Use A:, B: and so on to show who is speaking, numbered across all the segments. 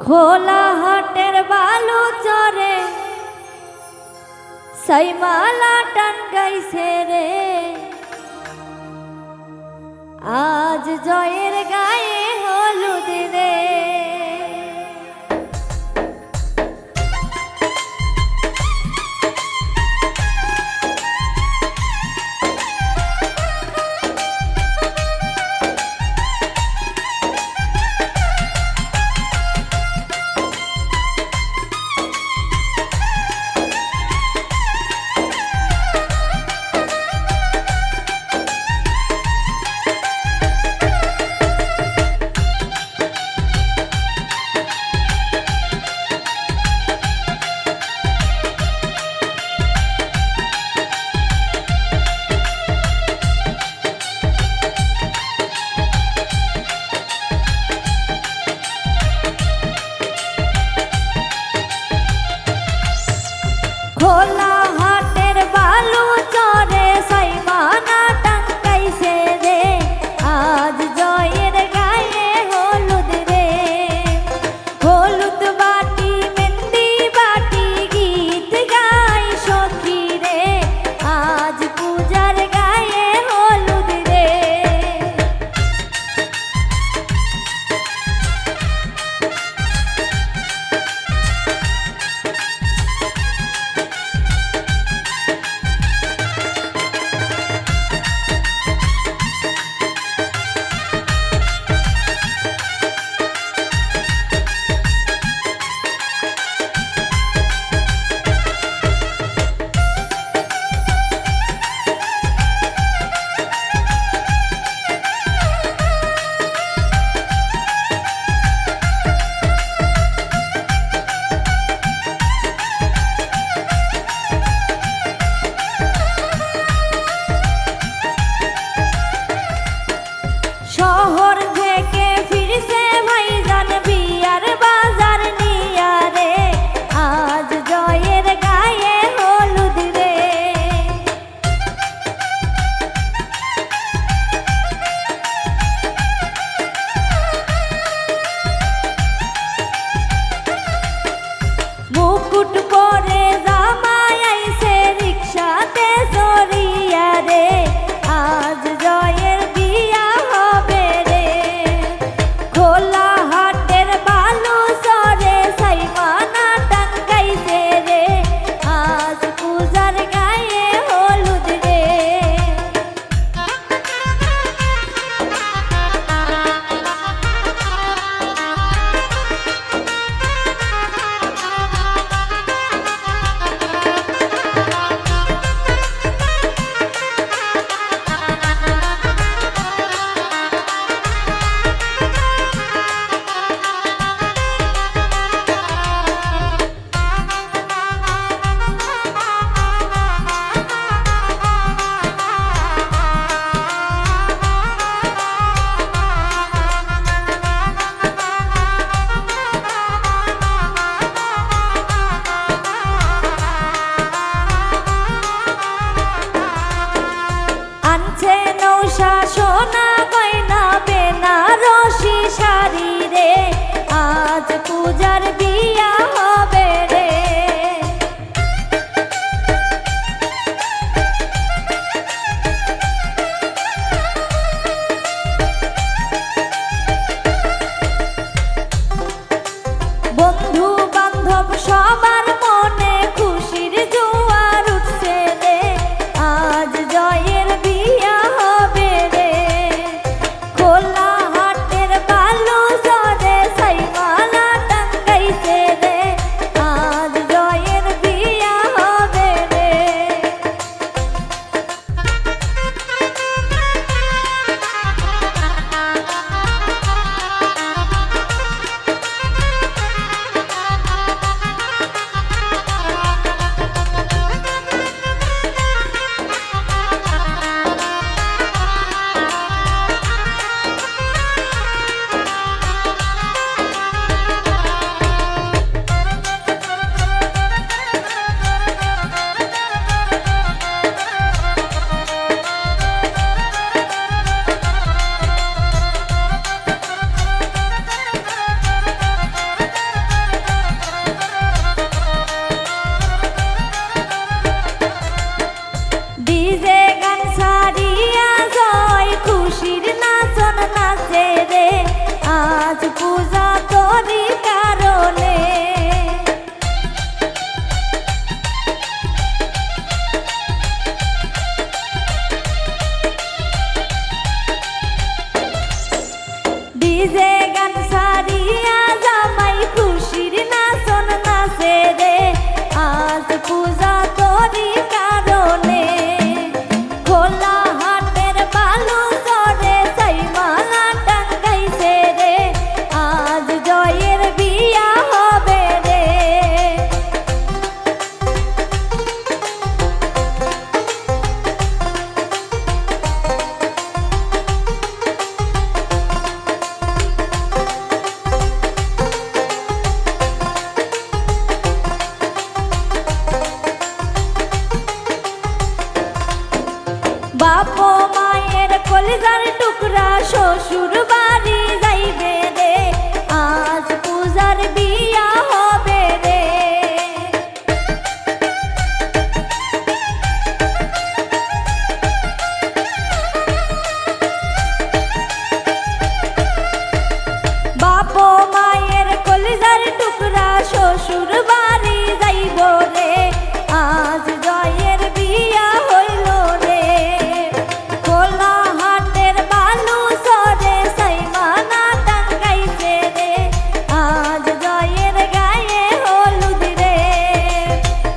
A: খোলা হাটের বালু চরে সাইমালা টান গাইছে রে, আজ জয়ের গায়ে হলুদ রে। খোলা হাটের বালু চরে সাইমানা টাঙ্গাইছে রে, আজ জয়ের গায়ে হলুদ রে। হলুদ বাটি মেহেন্দি বাটি গীত গাই সখী রে, আজ পূজার গায়ে হলুদ রে। শহর থেকে ফিরছে ভাইজান বিয়ার বাজার নিয়া রে, আজ জয়ের গায়ে হলুদ রে। মুকুট পরে জামাই আইছে রিকশাতে চড়িয়া রে, আজ জয়ের বিয়া হবে রে। নাচে রে আজ পূজা তোরই কারণে। ডিজে গান সারিয়া জামাই খুশির নাচন নাচে রে আজ পূজা তোরই কারণে। খোলা হাটের বালু চরে সাইমালা টাঙ্গাইছে রে আজ জয়ের বিয়া হবে রে। বাপ মায়ের কলিজার টুকরা শ্বশুর বাড়ি যাইবে রে আজ পূজার বিয়া হবে রে। বাপ মায়ের কলিজার টুকরা শ্বশুর বাড়ি যাইব রে আজ জয়ের বিয়া হইল রে। খোলা হাটের বালু চরে সাইমানা টাঙ্গাইছে রে আজ জয়ের গায়ে হলুদ রে।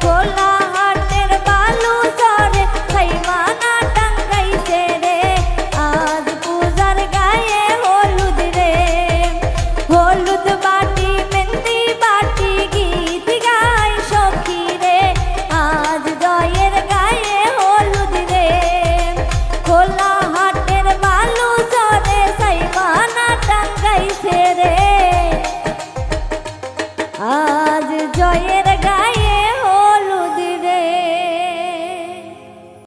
A: খোলা হাটের বালু চরে সাইমানা টাঙ্গাইছে রে আজ পূজার গায়ে হলুদ রে। হলুদ বাটি মেহেন্দি বাটি গীত গায় সখী রে আজ জয়ের গায়ে হলুদ রে। খোলা হাটের বালু চরে সাইমানা টাঙ্গাইছে রে আজ জয়ের